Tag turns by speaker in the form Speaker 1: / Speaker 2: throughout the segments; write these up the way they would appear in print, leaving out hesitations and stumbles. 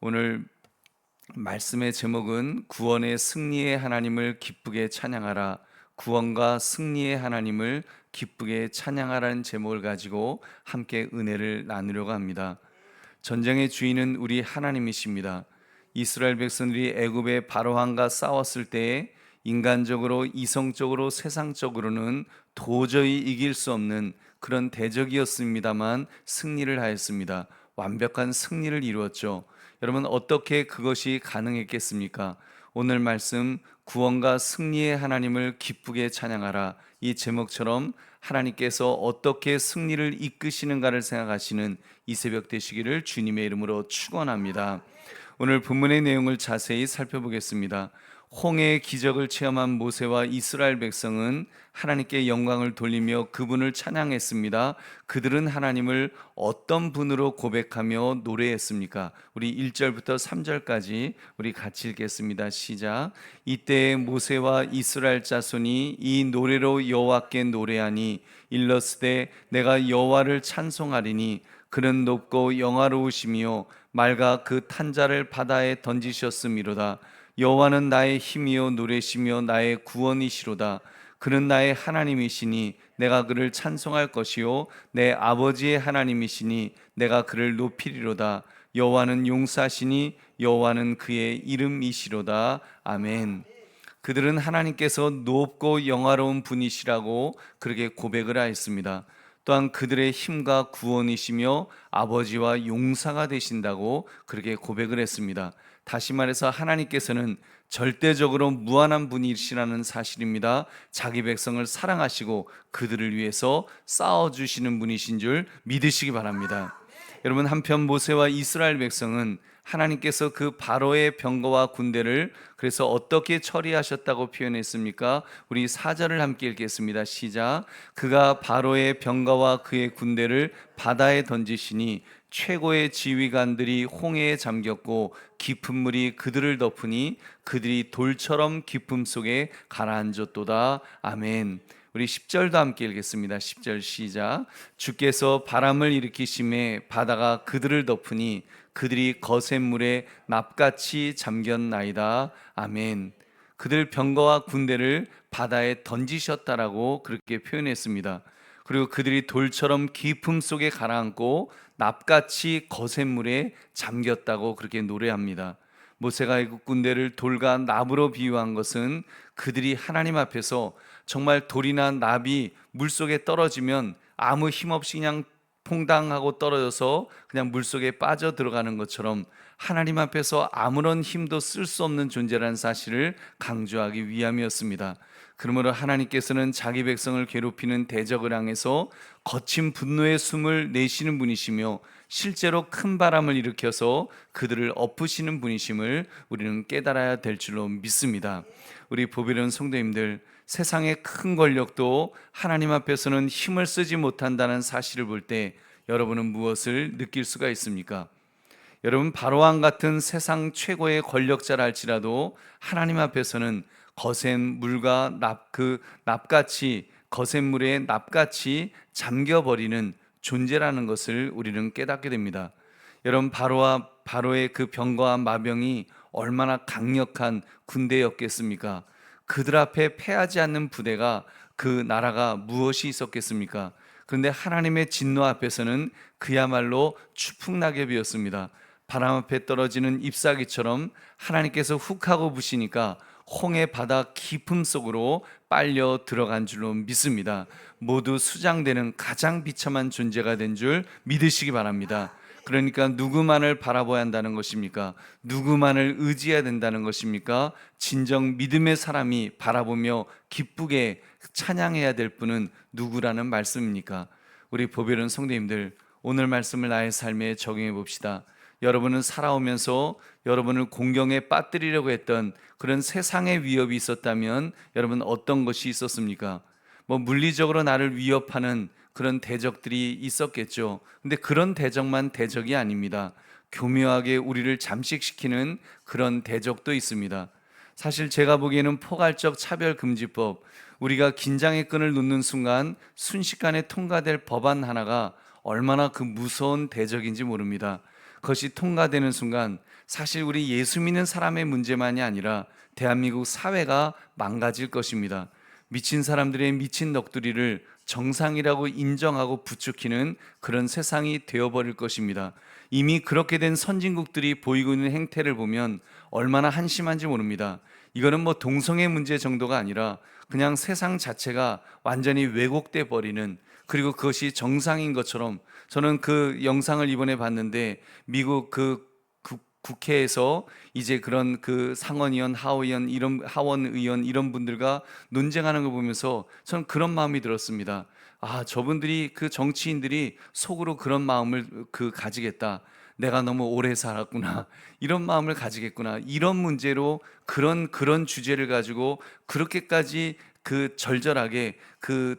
Speaker 1: 오늘 말씀의 제목은 구원의 승리의 하나님을 기쁘게 찬양하라. 구원과 승리의 하나님을 기쁘게 찬양하라는 제목을 가지고 함께 은혜를 나누려고 합니다. 전쟁의 주인은 우리 하나님이십니다. 이스라엘 백성들이 애굽의 바로왕과 싸웠을 때에 인간적으로, 이성적으로, 세상적으로는 도저히 이길 수 없는 그런 대적이었습니다만 승리를 하였습니다. 완벽한 승리를 이루었죠. 여러분, 어떻게 그것이 가능했겠습니까? 오늘 말씀 구원과 승리의 하나님을 기쁘게 찬양하라, 이 제목처럼 하나님께서 어떻게 승리를 이끄시는가를 생각하시는 이 새벽 되시기를 주님의 이름으로 축원합니다. 오늘 본문의 내용을 자세히 살펴보겠습니다. 홍해의 기적을 체험한 모세와 이스라엘 백성은 하나님께 영광을 돌리며 그분을 찬양했습니다. 그들은 하나님을 어떤 분으로 고백하며 노래했습니까? 우리 1절부터 3절까지 우리 같이 읽겠습니다. 시작. 이때 모세와 이스라엘 자손이 이 노래로 여호와께 노래하니 일러스되 내가 여호와를 찬송하리니 그는 높고 영화로우시며 맑아 그 탄자를 바다에 던지셨음이로다. 여호와는 나의 힘이요 노래시며 나의 구원이시로다. 그는 나의 하나님이시니 내가 그를 찬송할 것이요 내 아버지의 하나님이시니 내가 그를 높이리로다. 여호와는 용사시니 여호와는 그의 이름이시로다. 아멘. 그들은 하나님께서 높고 영화로운 분이시라고 그렇게 고백을 하였습니다. 또한 그들의 힘과 구원이시며 아버지와 용사가 되신다고 그렇게 고백을 했습니다. 다시 말해서 하나님께서는 절대적으로 무한한 분이시라는 사실입니다. 자기 백성을 사랑하시고 그들을 위해서 싸워주시는 분이신 줄 믿으시기 바랍니다. 여러분, 한편 모세와 이스라엘 백성은 하나님께서 그 바로의 병거와 군대를 그래서 어떻게 처리하셨다고 표현했습니까? 우리 4절을 함께 읽겠습니다. 시작. 그가 바로의 병거와 그의 군대를 바다에 던지시니 최고의 지휘관들이 홍해에 잠겼고 깊은 물이 그들을 덮으니 그들이 돌처럼 깊음 속에 가라앉았도다. 아멘. 우리 10절도 함께 읽겠습니다. 10절 시작. 주께서 바람을 일으키심에 바다가 그들을 덮으니 그들이 거센 물에 납같이 잠겼나이다. 아멘. 그들 병거와 군대를 바다에 던지셨다라고 그렇게 표현했습니다. 그리고 그들이 돌처럼 깊음 속에 가라앉고 납같이 거센 물에 잠겼다고 그렇게 노래합니다. 모세가 애굽 군대를 돌과 납으로 비유한 것은 그들이 하나님 앞에서 정말 돌이나 납이 물속에 떨어지면 아무 힘없이 그냥 퐁당하고 떨어져서 그냥 물속에 빠져 들어가는 것처럼 하나님 앞에서 아무런 힘도 쓸 수 없는 존재라는 사실을 강조하기 위함이었습니다. 그러므로 하나님께서는 자기 백성을 괴롭히는 대적을 향해서 거친 분노의 숨을 내쉬는 분이시며 실제로 큰 바람을 일으켜서 그들을 엎으시는 분이심을 우리는 깨달아야 될 줄로 믿습니다. 우리 보배로운 성도님들, 세상의 큰 권력도 하나님 앞에서는 힘을 쓰지 못한다는 사실을 볼 때 여러분은 무엇을 느낄 수가 있습니까? 여러분, 바로왕 같은 세상 최고의 권력자라 할지라도 하나님 앞에서는 거센 물과 납같이 거센 물에 납같이 잠겨버리는 존재라는 것을 우리는 깨닫게 됩니다. 여러분, 바로의 그 병거와 마병이 얼마나 강력한 군대였겠습니까? 그들 앞에 패하지 않는 부대가, 그 나라가 무엇이 있었겠습니까? 그런데 하나님의 진노 앞에서는 그야말로 추풍낙엽이었습니다. 바람 앞에 떨어지는 잎사귀처럼 하나님께서 훅 하고 부시니까 홍해 바다 깊음 속으로 빨려 들어간 줄로 믿습니다. 모두 수장되는 가장 비참한 존재가 된 줄 믿으시기 바랍니다. 그러니까 누구만을 바라봐야 한다는 것입니까? 누구만을 의지해야 된다는 것입니까? 진정 믿음의 사람이 바라보며 기쁘게 찬양해야 될 분은 누구라는 말씀입니까? 우리 보배로운 성도님들, 오늘 말씀을 나의 삶에 적용해 봅시다. 여러분은 살아오면서 여러분을 공경에 빠뜨리려고 했던 그런 세상의 위협이 있었다면 여러분 어떤 것이 있었습니까? 물리적으로 나를 위협하는 그런 대적들이 있었겠죠. 근데 그런 대적만 대적이 아닙니다. 교묘하게 우리를 잠식시키는 그런 대적도 있습니다. 사실 제가 보기에는 포괄적 차별금지법, 우리가 긴장의 끈을 놓는 순간 순식간에 통과될 법안 하나가 얼마나 그 무서운 대적인지 모릅니다. 그것이 통과되는 순간 사실 우리 예수 믿는 사람의 문제만이 아니라 대한민국 사회가 망가질 것입니다. 미친 사람들의 미친 넋두리를 정상이라고 인정하고 부추기는 그런 세상이 되어버릴 것입니다. 이미 그렇게 된 선진국들이 보이고 있는 행태를 보면 얼마나 한심한지 모릅니다. 이거는 뭐 동성애 문제 정도가 아니라 그냥 세상 자체가 완전히 왜곡돼 버리는, 그리고 그것이 정상인 것처럼, 저는 그 영상을 이번에 봤는데 미국 국회에서 이제 그런 그 상원의원, 하원의원 이런 하원의원 이런 분들과 논쟁하는 걸 보면서 저는 그런 마음이 들었습니다. 아, 저분들이 그 정치인들이 속으로 그런 마음을 가지겠다. 내가 너무 오래 살았구나. 이런 마음을 가지겠구나. 이런 문제로 그런 주제를 가지고 그렇게까지 절절하게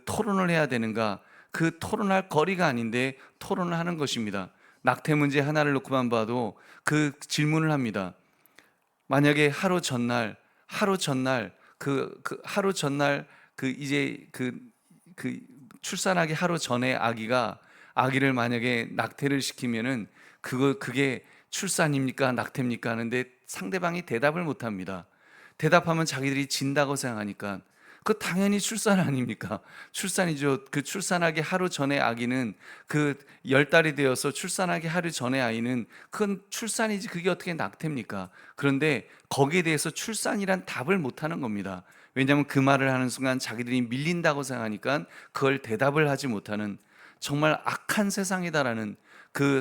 Speaker 1: 토론을 해야 되는가? 그 토론할 거리가 아닌데 토론을 하는 것입니다. 낙태 문제 하나를 놓고만 봐도 그 질문을 합니다. 만약에 하루 전날 이제 출산하기 하루 전에 아기를 만약에 낙태를 시키면은 그게 출산입니까 낙태입니까 하는데 상대방이 대답을 못 합니다. 대답하면 자기들이 진다고 생각하니까 그 당연히 출산 아닙니까? 출산이죠. 그 출산하기 하루 전에 아기는 10달이 되어서 출산하기 하루 전에 아이는 그건 출산이지 그게 어떻게 낙태입니까? 그런데 거기에 대해서 출산이란 답을 못 하는 겁니다. 왜냐하면 그 말을 하는 순간 자기들이 밀린다고 생각하니까 그걸 대답을 하지 못하는 정말 악한 세상이다라는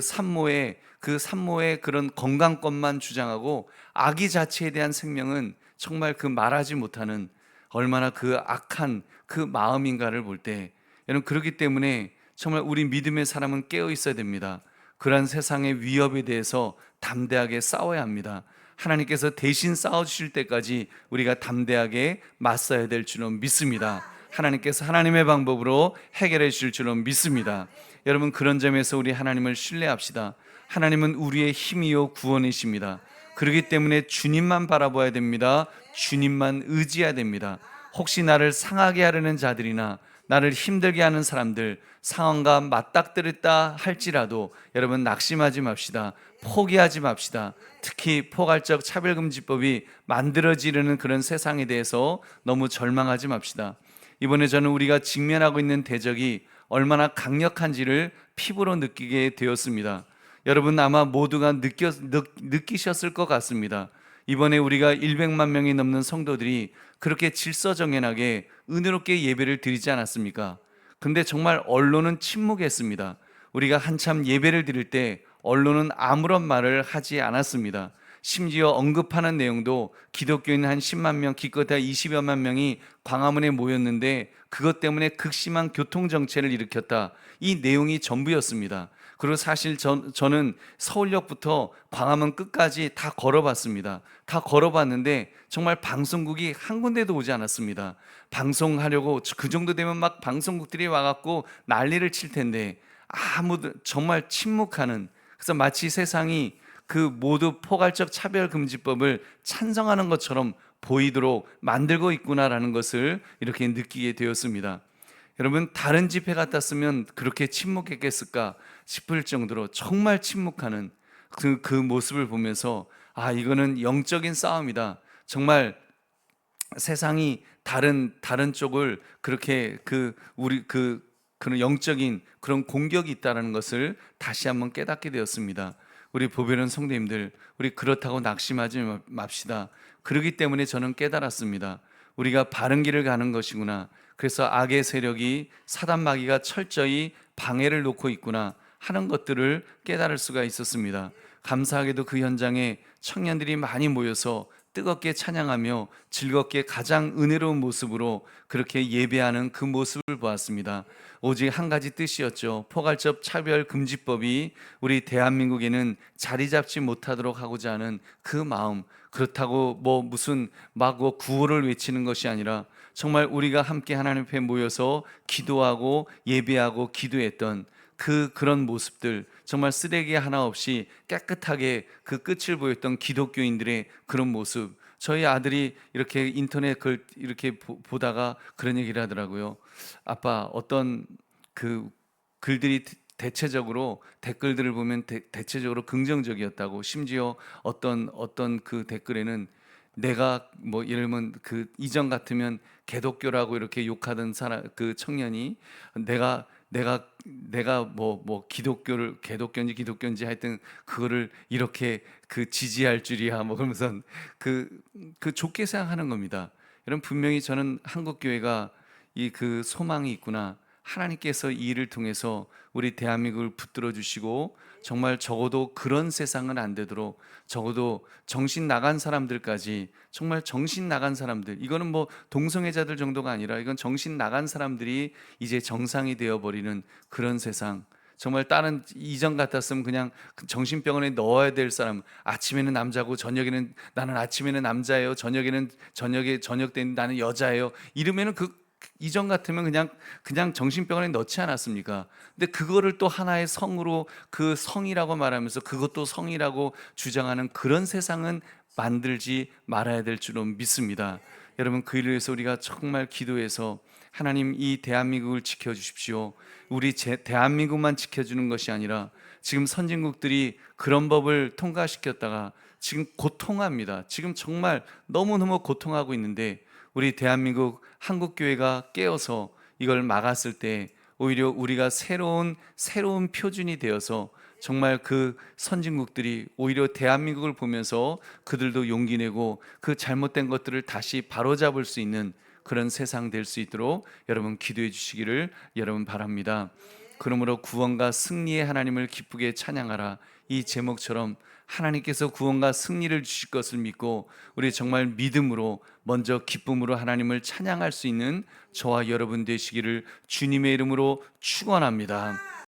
Speaker 1: 산모의 그런 건강권만 주장하고 아기 자체에 대한 생명은 정말 말하지 못하는 얼마나 악한 마음인가를 볼 때, 여러분, 그렇기 때문에 정말 우리 믿음의 사람은 깨어 있어야 됩니다. 그러한 세상의 위협에 대해서 담대하게 싸워야 합니다. 하나님께서 대신 싸워주실 때까지 우리가 담대하게 맞서야 될 줄로 믿습니다. 하나님께서 하나님의 방법으로 해결해 주실 줄로 믿습니다. 여러분, 그런 점에서 우리 하나님을 신뢰합시다. 하나님은 우리의 힘이요 구원이십니다. 그렇기 때문에 주님만 바라봐야 됩니다. 주님만 의지해야 됩니다. 혹시 나를 상하게 하려는 자들이나 나를 힘들게 하는 사람들, 상황과 맞닥뜨렸다 할지라도 여러분 낙심하지 맙시다. 포기하지 맙시다. 특히 포괄적 차별금지법이 만들어지려는 그런 세상에 대해서 너무 절망하지 맙시다. 이번에 저는 우리가 직면하고 있는 대적이 얼마나 강력한지를 피부로 느끼게 되었습니다. 여러분 아마 모두가 느끼셨을 것 같습니다. 이번에 우리가 100만 명이 넘는 성도들이 그렇게 질서정연하게 은혜롭게 예배를 드리지 않았습니까? 근데 정말 언론은 침묵했습니다. 우리가 한참 예배를 드릴 때 언론은 아무런 말을 하지 않았습니다. 심지어 언급하는 내용도 기독교인 한 10만 명, 기껏해야 20여만 명이 광화문에 모였는데 그것 때문에 극심한 교통정체를 일으켰다. 이 내용이 전부였습니다. 그리고 사실 저는 서울역부터 광화문 끝까지 다 걸어봤습니다. 다 걸어봤는데 정말 방송국이 한 군데도 오지 않았습니다. 방송하려고 그 정도 되면 막 방송국들이 와갖고 난리를 칠 텐데 아무도 정말 침묵하는, 그래서 마치 세상이 모두 포괄적 차별금지법을 찬성하는 것처럼 보이도록 만들고 있구나라는 것을 이렇게 느끼게 되었습니다. 여러분, 다른 집회 같았으면 그렇게 침묵했겠을까 싶을 정도로 정말 침묵하는 그 모습을 보면서 아, 이거는 영적인 싸움이다. 정말 세상이 다른 쪽을 그렇게 그런 영적인 그런 공격이 있다는 것을 다시 한번 깨닫게 되었습니다. 우리 보배로운 성도님들, 우리 그렇다고 낙심하지 맙시다. 그러기 때문에 저는 깨달았습니다. 우리가 바른 길을 가는 것이구나. 그래서 악의 세력이 사단 마귀가 철저히 방해를 놓고 있구나 하는 것들을 깨달을 수가 있었습니다. 감사하게도 그 현장에 청년들이 많이 모여서 뜨겁게 찬양하며 즐겁게 가장 은혜로운 모습으로 그렇게 예배하는 그 모습을 보았습니다. 오직 한 가지 뜻이었죠. 포괄적 차별금지법이 우리 대한민국에는 자리 잡지 못하도록 하고자 하는 그 마음. 그렇다고 무슨 구호를 외치는 것이 아니라 정말 우리가 함께 하나님 앞에 모여서 기도하고 예배하고 기도했던 그런 모습들, 정말 쓰레기 하나 없이 깨끗하게 그 끝을 보였던 기독교인들의 그런 모습. 저희 아들이 이렇게 인터넷 글 이렇게 보다가 그런 얘기를 하더라고요. 아빠, 어떤 글들이 대체적으로 댓글들을 보면 대체적으로 긍정적이었다고. 심지어 어떤 그 댓글에는 내가 뭐 예를 들면 그 이전 같으면 개독교라고 이렇게 욕하던 사람, 그 청년이 내가 뭐 기독교를, 개독교인지 하여튼 그거를 이렇게 그 지지할 줄이야 뭐 그러면서 그 좋게 생각하는 겁니다. 여러분, 분명히 저는 한국 교회가 이 그 소망이 있구나. 하나님께서 이 일을 통해서 우리 대한민국을 붙들어 주시고, 정말 적어도 그런 세상은 안 되도록, 적어도 정신 나간 사람들까지, 정말 정신 나간 사람들, 이거는 뭐 동성애자들 정도가 아니라 이건 정신 나간 사람들이 이제 정상이 되어 버리는 그런 세상. 정말 다른 이전 같았으면 그냥 그 정신병원에 넣어야 될 사람, 아침에는 남자고 저녁에는, 나는 아침에는 남자예요, 저녁 때는 나는 여자예요, 이러면은 그 이전 같으면 그냥 정신병원에 넣지 않았습니까? 근데 그거를 또 하나의 성으로, 그 성이라고 말하면서 그것도 성이라고 주장하는 그런 세상은 만들지 말아야 될 줄로 믿습니다. 여러분, 그 일을 위해서 우리가 정말 기도해서, 하나님 이 대한민국을 지켜주십시오. 우리 대한민국만 지켜주는 것이 아니라 지금 선진국들이 그런 법을 통과시켰다가 지금 고통합니다. 지금 정말 너무너무 고통하고 있는데, 우리 대한민국 한국교회가 깨어서 이걸 막았을 때 오히려 우리가 새로운 표준이 되어서 정말 그 선진국들이 오히려 대한민국을 보면서 그들도 용기 내고 그 잘못된 것들을 다시 바로잡을 수 있는 그런 세상 될 수 있도록 여러분 기도해 주시기를 여러분 바랍니다. 그러므로 구원과 승리의 하나님을 기쁘게 찬양하라, 이 제목처럼 하나님께서 구원과 승리를 주실 것을 믿고 우리 정말 믿음으로 먼저 기쁨으로 하나님을 찬양할 수 있는 저와 여러분 되시기를 주님의 이름으로 축원합니다.